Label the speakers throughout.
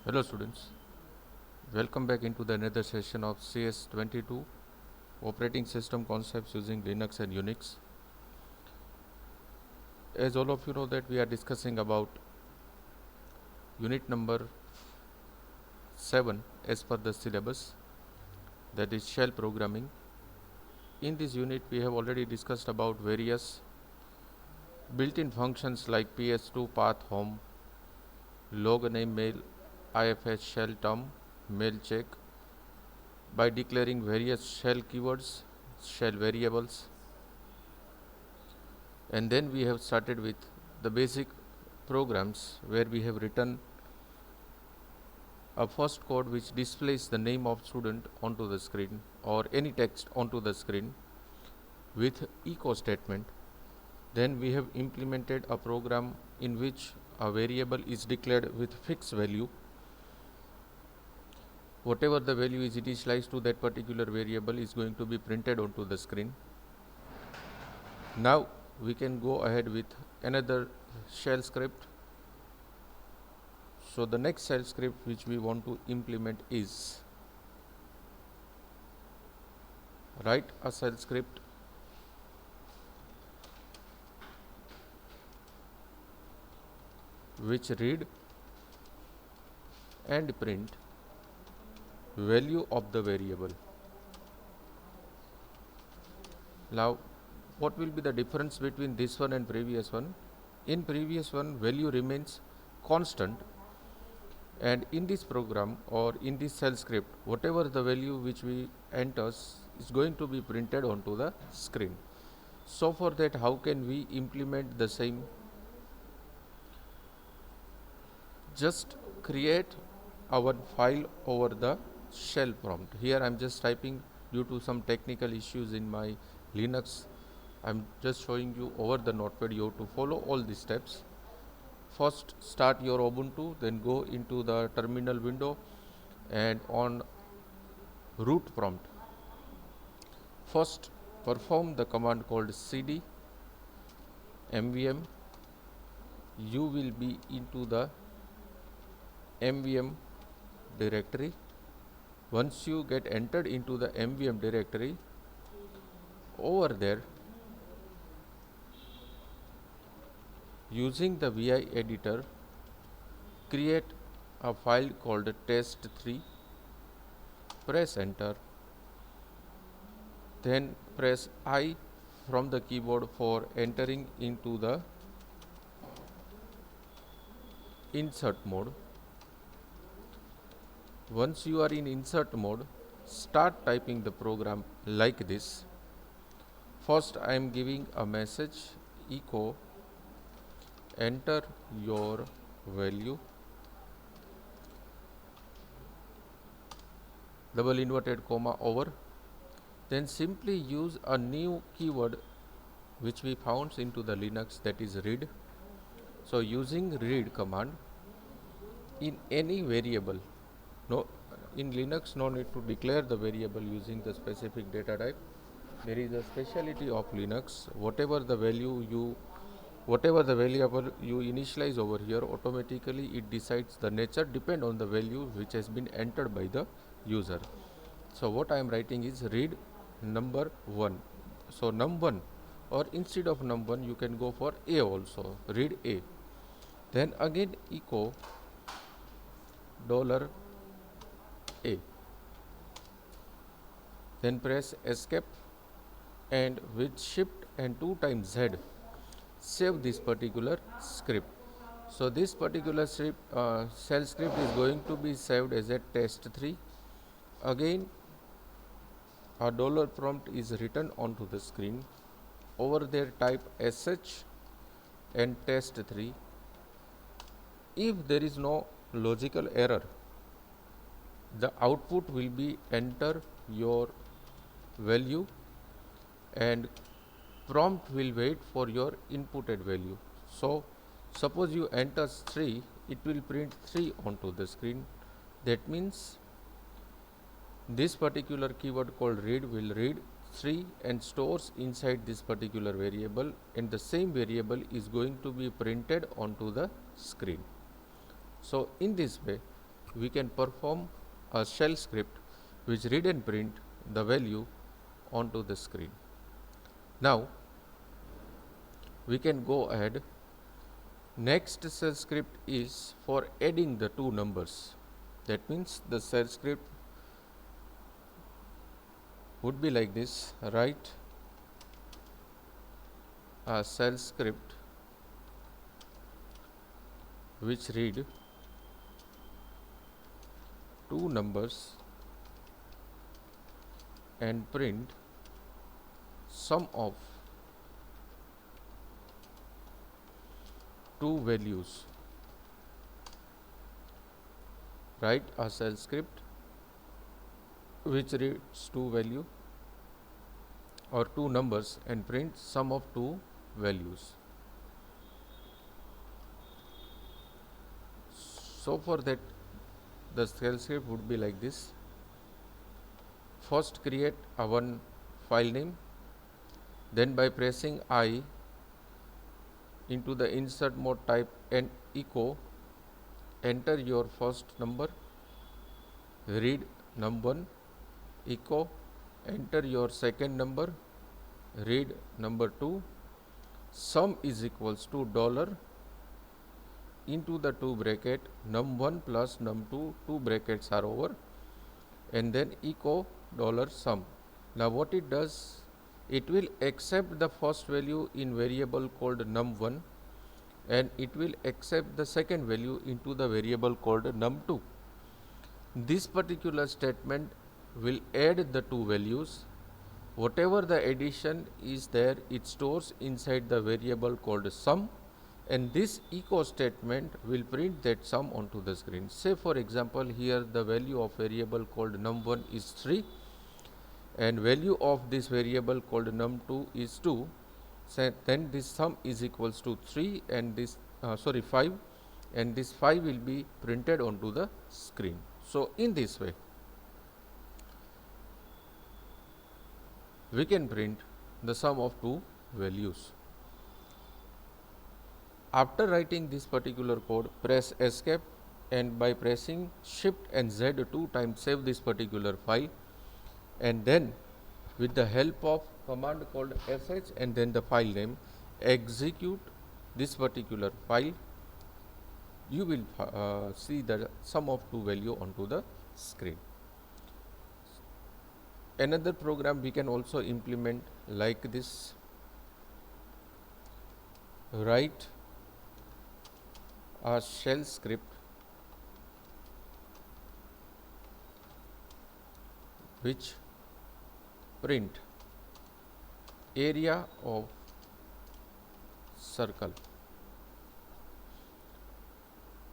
Speaker 1: Hello students, welcome back into the another session of CS22 operating system concepts using Linux and Unix. As all of you know that we are discussing about unit number 7 as per the syllabus, that is shell programming. In this unit we have already discussed about various built-in functions like ps2 path home, log name mail, ifs shell term, mail check by declaring various shell keywords, shell variables, and then we have started with the basic programs where we have written a first code which displays the name of student onto the screen or any text onto the screen with echo statement. Then we have implemented a program in which a variable is declared with fixed value. Whatever the value is initialized to that particular variable is going to be printed onto the screen. Now we can go ahead with another shell script. So the next shell script which we want to implement is write a shell script which read and print value of the variable. Now what will be the difference between this one and previous one? In previous one value remains constant, and in this program or in this shell script whatever the value which we enters is going to be printed onto the screen. So for that, how can we implement the same? Just create our file over the shell prompt. Here I am just typing due to some technical issues in my Linux. I am just showing you over the notepad. You have to follow all these steps. First start your Ubuntu, then go into the terminal window and on root prompt first perform the command called cd mvm. You will be into the mvm directory. Once you get entered into the mvm directory, over there using the vi editor create a file called test3, press enter, then press I from the keyboard for entering into the insert mode. Once you are in insert mode, start typing the program like this. First I am giving a message echo enter your value, double inverted comma over, then simply use a new keyword which we found into the Linux, that is read. So using read command in any variable, no, in Linux no need to declare the variable using the specific data type. There is a speciality of Linux. Whatever the variable you initialize over here, automatically it decides the nature depend on the value which has been entered by the user. So what I am writing is read number 1. So num1, or instead of num1 you can go for a also, read a. Then again echo $a, then press escape and with shift and 2 times Z save this particular script. So this particular shell script is going to be saved as a test3. Again a dollar prompt is written onto the screen. Over there type sh and test3. If there is no logical error, the output will be enter your value and prompt will wait for your inputted value. So suppose you enter 3, it will print 3 onto the screen. That means this particular keyword called read will read 3 and stores inside this particular variable, and the same variable is going to be printed onto the screen. So in this way we can perform a shell script which read and print the value onto the screen. Now we can go ahead. Next shell script is for adding the two numbers. That means the shell script would be like this: write a shell script which read two numbers and print sum of two values. Write a shell script which reads two value or two numbers and print sum of two values. So for that, the shell script would be like this. First create a one file name, then by pressing I into the insert mode, type and echo, enter your first number, read num1, echo, enter your second number, read number 2, sum is equals to dollar into the two bracket num1 plus num2, two brackets are over, and then echo dollar sum. Now what it does, it will accept the first value in variable called num1 and it will accept the second value into the variable called num2. This particular statement will add the two values. Whatever the addition is there, it stores inside the variable called sum, and this echo statement will print that sum onto the screen. Say for example, here the value of variable called num1 is 3 and value of this variable called num2 is 2. So then this sum is equals to 3 and this 5, and this 5 will be printed onto the screen. So in this way we can print the sum of two values. After writing this particular code, press escape and by pressing shift and Z 2 times save this particular file, and then with the help of command called sh and then the file name, execute this particular file. You will see the sum of two value onto the screen. Another program we can also implement like this. Write a shell script which print area of circle.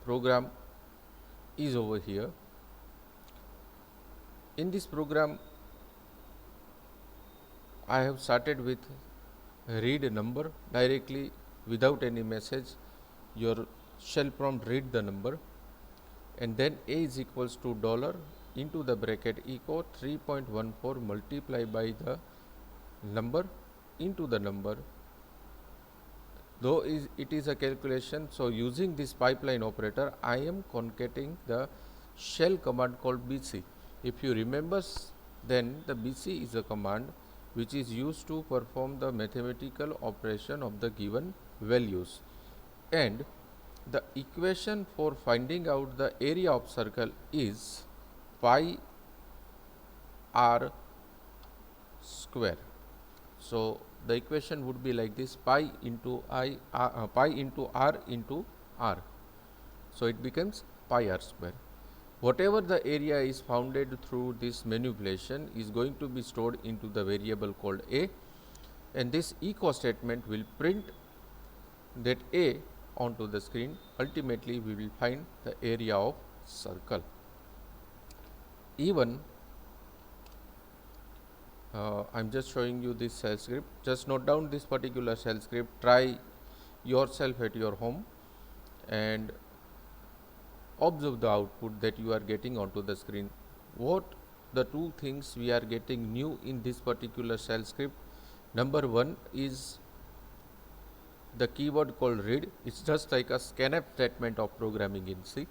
Speaker 1: Program is over here. In this program I have started with read number directly without any message. Your shell prompt read the number, and then a is equals to dollar into the bracket echo 3.14 multiply by the number into the number. Though it is a calculation, so using this pipeline operator I am concatenating the shell command called bc. If you remember, then the bc is a command which is used to perform the mathematical operation of the given values, and the equation for finding out the area of circle is pi r square. So the equation would be like this: pi into pi into r into r. So it becomes pi r square. Whatever the area is founded through this manipulation is going to be stored into the variable called a, and this echo statement will print that a onto the screen. Ultimately we will find the area of circle. Even I am just showing you this shell script. Just note down this particular shell script, try yourself at your home and observe the output that you are getting onto the screen. What the two things we are getting new in this particular shell script: number one is the keyword called read. It's just like a scanf statement of programming in C.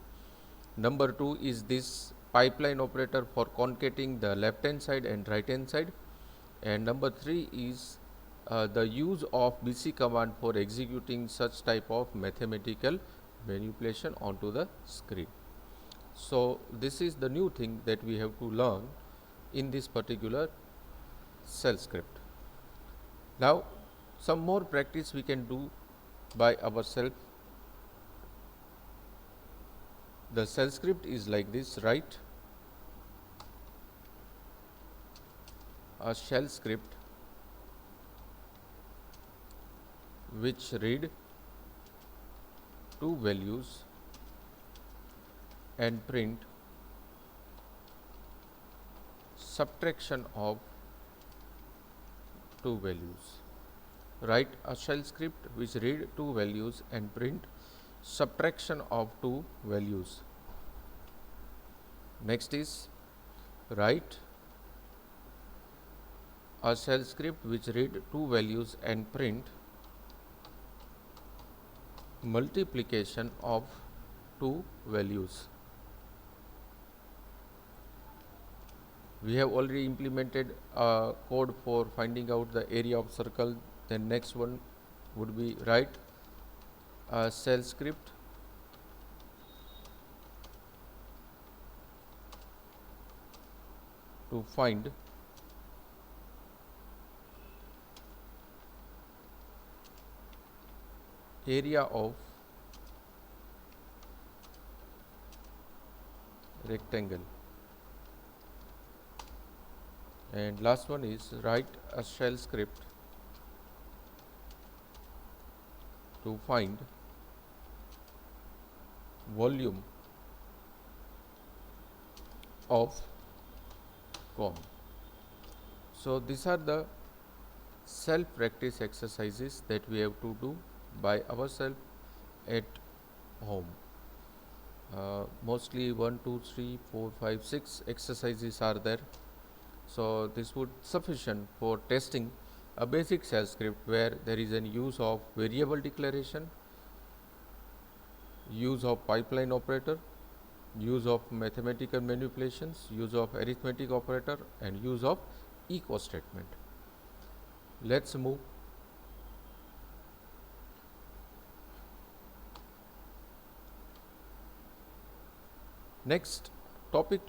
Speaker 1: Number 2 is this pipeline operator for concatenating the left hand side and right hand side. And number 3 is the use of BC command for executing such type of mathematical manipulation onto the screen. So this is the new thing that we have to learn in this particular shell script. Now some more practice we can do by ourselves. The shell script is like this, right? A shell script which read two values and print subtraction of two values. Write a shell script which read two values and print subtraction of two values. Next is write a shell script which read two values and print multiplication of two values. We have already implemented a code for finding out the area of circle. Then next one would be write a shell script to find area of rectangle. And last one is write a shell script to find volume of cone. So these are the self practice exercises that we have to do by ourselves at home. Mostly 1, 2, 3, 4, 5, 6 exercises are there. So this would sufficient for testing a basic shell script where there is an use of variable declaration, use of pipeline operator, use of mathematical manipulations, use of arithmetic operator, and use of echo statement. Let's move. Next topic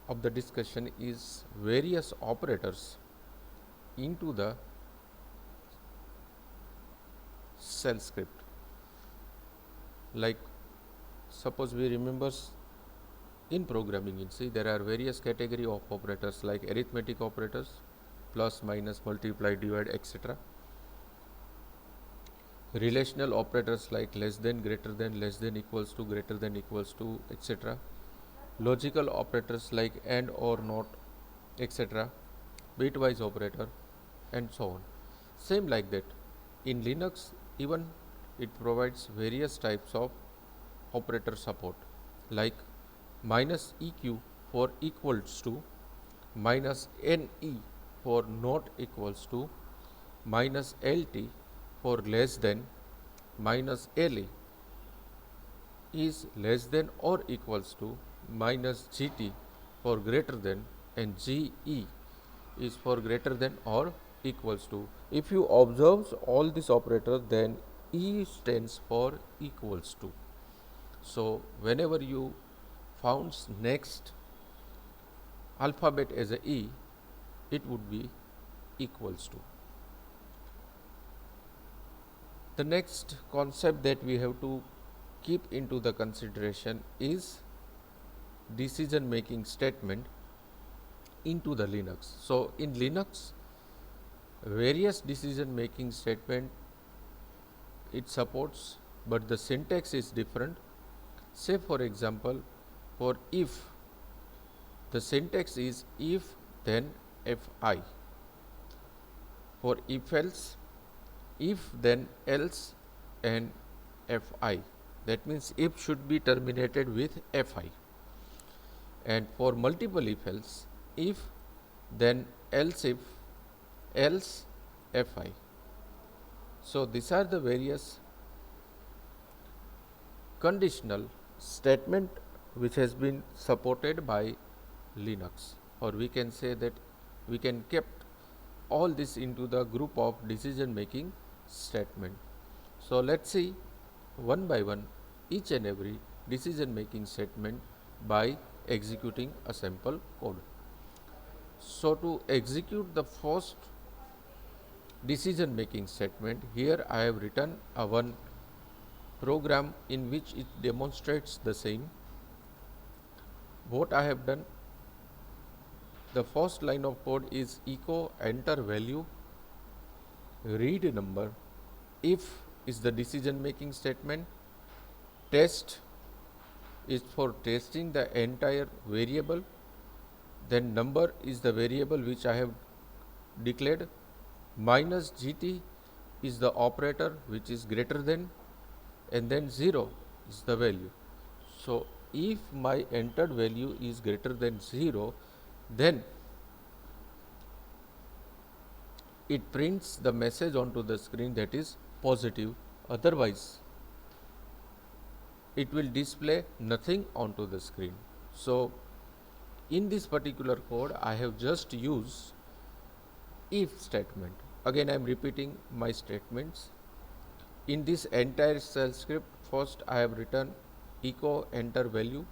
Speaker 1: of the discussion is various operators into the shell script. Like suppose we remember in programming in C there are various category of operators like arithmetic operators, plus, minus, multiply, divide, etc. Relational operators like less than, greater than, less than, equals to, greater than, equals to, etc. Logical operators like and, or, not, etc. Bitwise operator, and so on. Same like that in Linux, even it provides various types of operator support like minus EQ for equals to, minus NE for not equals to, minus LT for less than, minus LE is less than or equals to, minus GT for greater than, and GE is for greater than or equals to. If you observe all these operators, then E stands for equals to. So whenever you found next alphabet as a E, it would be equals to. The next concept that we have to keep into the consideration is decision making statement into the Linux. So in Linux, various decision making statement it supports, but the syntax is different. Say for example, for if, the syntax is if then fi. For if else, if then else and fi. That means if should be terminated with fi. And for multiple if else, if then else if, else fi. So these are the various conditional statement which has been supported by Linux, or we can say that we can kept all this into the group of decision making statement. So let's see one by one each and every decision making statement by executing a sample code. So to execute the first decision making statement, here I have written a one program in which it demonstrates the same. What I have done, the first line of code is echo enter value read number. If is the decision making statement, test is for testing the entire variable, then number is the variable which I have declared, minus gt is the operator which is greater than, and then 0 is the value. So if my entered value is greater than 0, then it prints the message onto the screen that is positive, otherwise it will display nothing onto the screen. So in this particular code I have just used if statement. Again I am repeating my statements. In this entire shell script, first I have written echo enter value,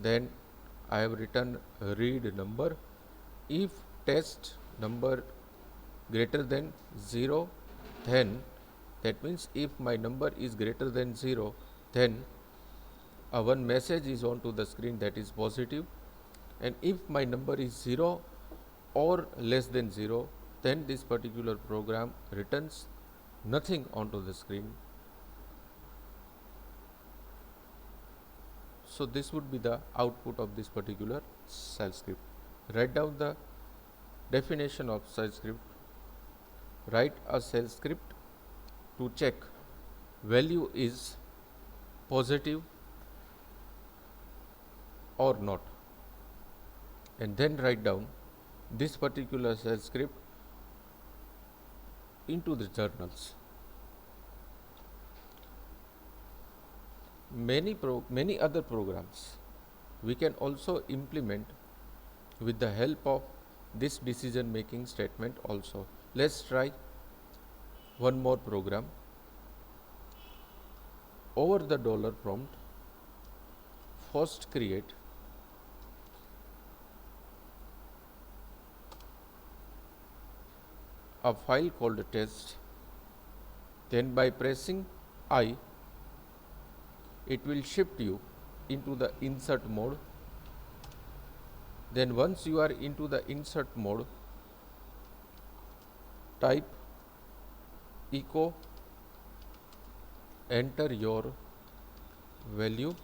Speaker 1: then I have written read number. If test number greater than 0, then that means if my number is greater than 0, then one message is onto the screen that is positive, and if my number is 0 or less than 0, then this particular program returns nothing onto the screen. So this would be the output of this particular shell script. Write down the definition of shell script. Write a shell script to check value is positive or not, and then write down this particular shell script into the journals. Many other programs we can also implement with the help of this decision making statement also. Let's try one more program. Over the dollar prompt, first create a file called test, then by pressing I, it will shift you into the insert mode. Then once you are into the insert mode, type echo enter your value,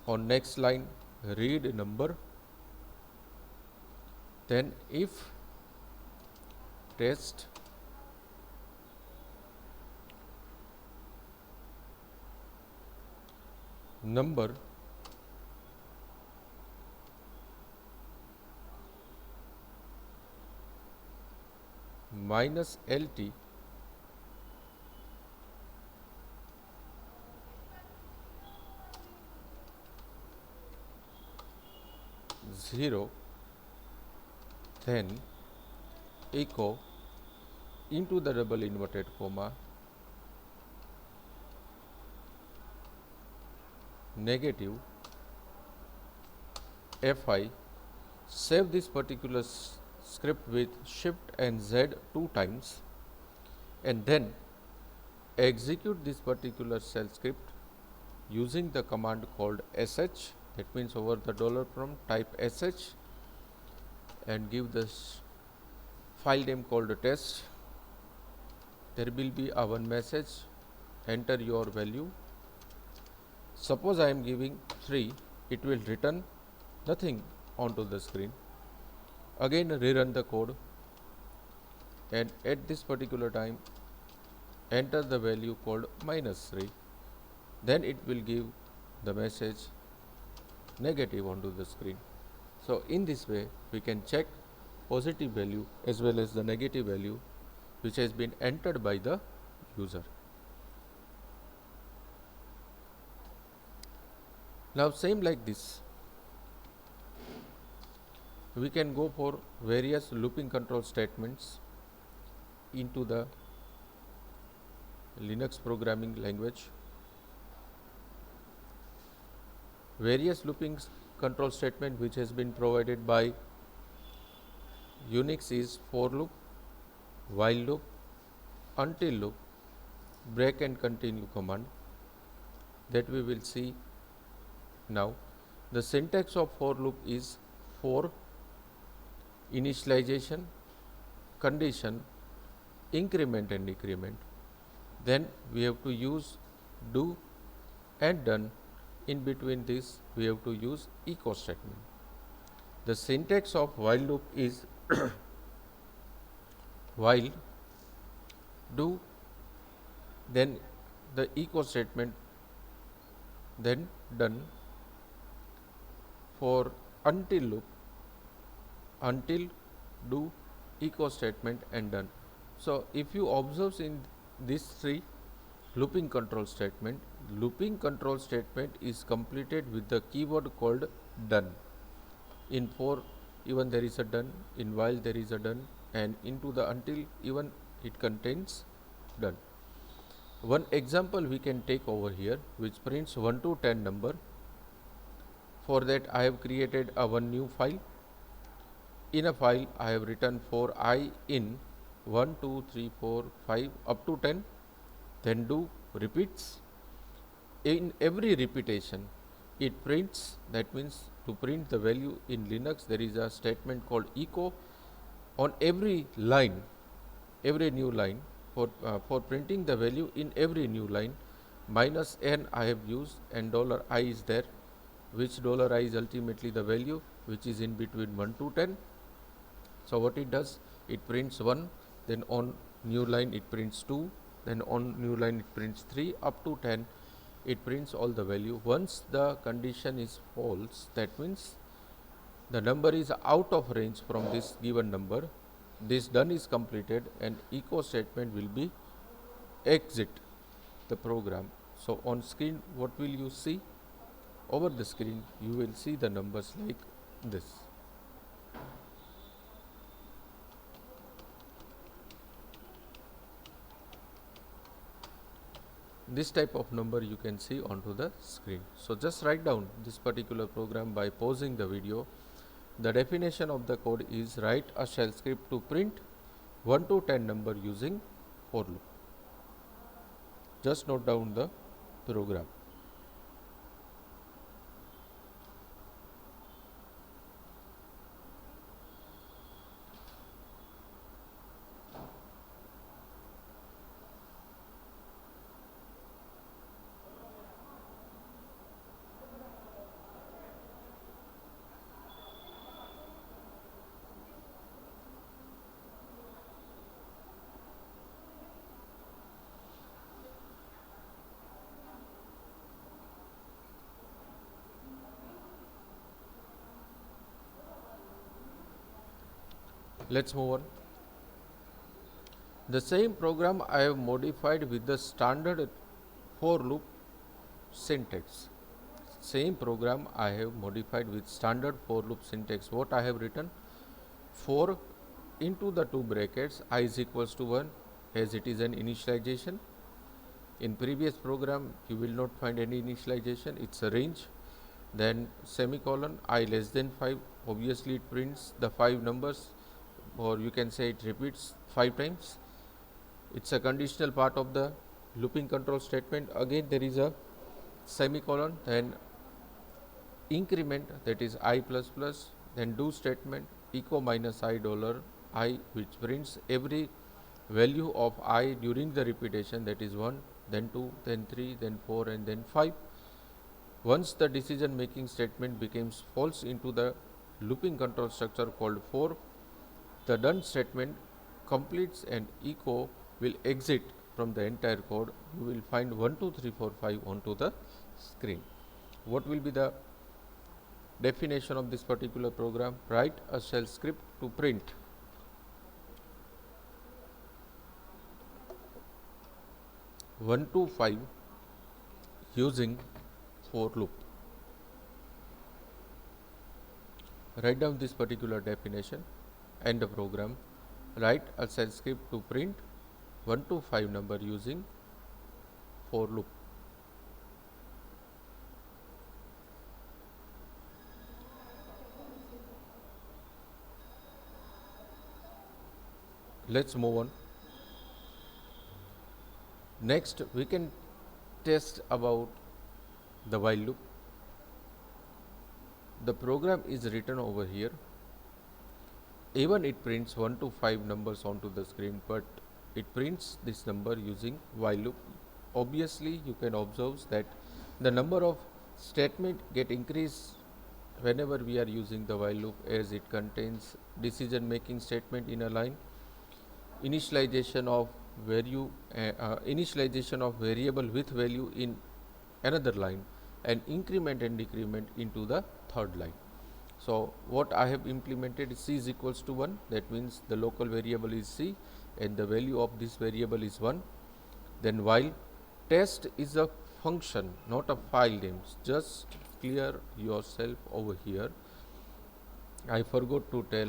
Speaker 1: on next line read number, then if test number minus LT zero, then echo into the double inverted comma negative fi. Save this particular script with shift and Z 2 times, and then execute this particular shell script using the command called sh. That means over the dollar prompt type sh and give this file name called test. There will be a one message, enter your value. Suppose I am giving 3, it will return nothing onto the screen. Again rerun the code, and at this particular time enter the value called -3, then it will give the message negative onto the screen. So in this way we can check positive value as well as the negative value which has been entered by the user. Now same like this, we can go for various looping control statements into the Linux programming language. Various looping control statement which has been provided by Unix is for loop, while loop, until loop, break and continue command, that we will see now. The syntax of for loop is for, initialization, condition, increment and decrement. Then we have to use do and done. In between this we have to use echo statement. The syntax of while loop is while, do, then the echo statement, then done. For until loop, until, do, echo statement and done. So if you observe in these three looping control statement is completed with the keyword called done. In for even there is a done, in while there is a done, and into the until even it contains done. One example we can take over here which prints 1 to 10 number. For that I have created a one new file. In a file I have written for I in 1, 2, 3, 4, 5 up to 10, then do repeats. In every repetition it prints, that means to print the value in Linux there is a statement called echo. On every line, every new line, for printing the value in every new line, -n I have used and $I is there, which $I is ultimately the value which is in between 1 to 10. So what it does, it prints 1, then on new line it prints 2, then on new line it prints 3 up to 10. It prints all the value. Once the condition is false, that means the number is out of range from this given number, this done is completed and echo statement will be exit the program. So on screen what will you see? Over the screen you will see the numbers like this. This type of number you can see onto the screen. So just write down this particular program by pausing the video. The definition of the code is write a shell script to print 1 to 10 number using for loop. Just note down the program. Let's move on. The same program I have modified with the standard for loop syntax. Same program I have modified with standard for loop syntax. What I have written? For into the two brackets I is equals to 1, as it is an initialization. In previous program you will not find any initialization, it's a range. Then semicolon, I less than 5, obviously it prints the 5 numbers, or you can say it repeats 5 times. It's a conditional part of the looping control statement. Again there is a semicolon, then increment, that is I plus plus, then do statement, echo minus I $I, which prints every value of I during the repetition, that is 1, then 2, then 3, then 4 and then 5. Once the decision making statement becomes false into the looping control structure called for, the done statement completes and echo will exit from the entire code. You will find 1, 2, 3, 4, 5 onto the screen. What will be the definition of this particular program? Write a shell script to print (1 to 5) using for loop. Write down this particular definition and the program. Write a shell script to print 1 to 5 number using for loop. Let's move on. Next, we can test about the while loop. The program is written over here. Even it prints 1 to 5 numbers onto the screen, but it prints this number using while loop. Obviously, you can observe that the number of statement get increased whenever we are using the while loop, as it contains decision making statement in a line, initialization of variable with value in another line, and increment and decrement into the third line. So what I have implemented is c is equals to 1, that means the local variable is c and the value of this variable is 1. Then while test is a function, not a file name. Just clear yourself over here. I forgot to tell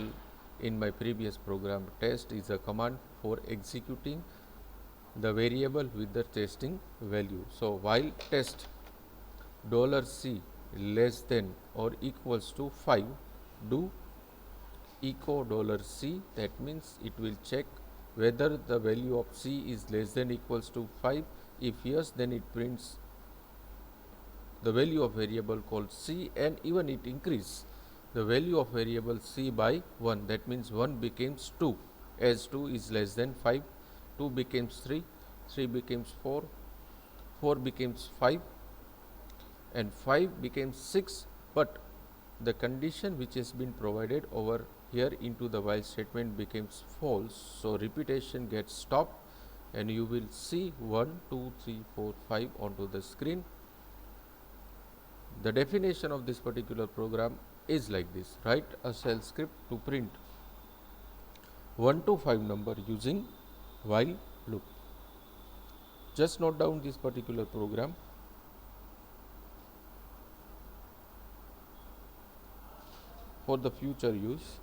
Speaker 1: in my previous program, test is a command for executing the variable with the testing value. So while test $C less than or equals to 5, do echo $C, that means it will check whether the value of C is less than equals to 5. If yes, then it prints the value of variable called C, and even it increase the value of variable C by 1, that means 1 becomes 2, as 2 is less than 5, 2 becomes 3, 3 becomes 4, 4 becomes 5, and 5 becomes 6, but the condition which has been provided over here into the while statement becomes false. So repetition gets stopped and you will see 1, 2, 3, 4, 5 onto the screen. The definition of this particular program is like this: write a shell script to print 1 to 5 number using while loop. Just note down this particular program. For the future use.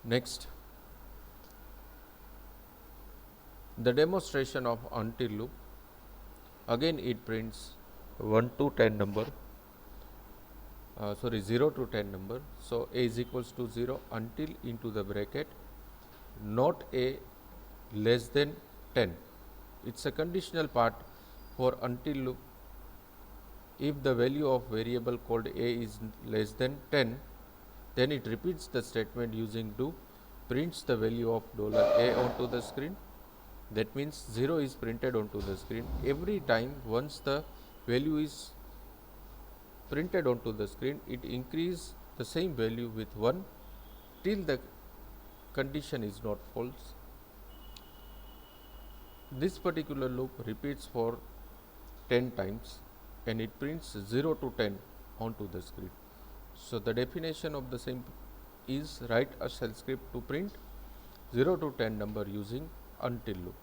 Speaker 1: Next, the demonstration of until loop. Again it prints 1 to 10 number, 0 to 10 number. So a is equals to 0 until into the bracket, not a less than 10. It's a conditional part for until loop. If the value of variable called a is less than 10, then it repeats the statement using do, prints the value of $a onto the screen. That means 0 is printed onto the screen. Every time once the value is printed onto the screen, it increases the same value with 1 till the condition is not false. This particular loop repeats for 10 times and it prints 0 to 10 onto the screen. So the definition of the same is write a shell script to print 0 to 10 number using until loop.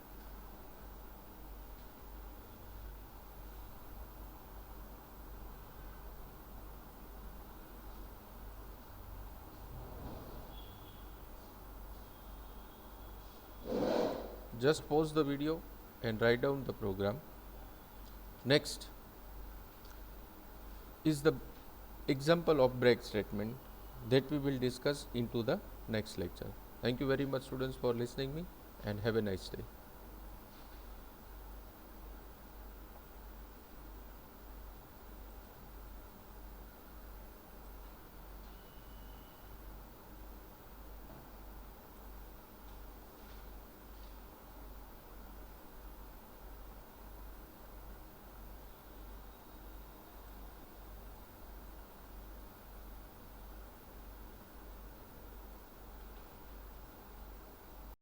Speaker 1: Just pause the video and write down the program. Next is the example of break statement that we will discuss into the next lecture. Thank you very much students for listening me, and have a nice day.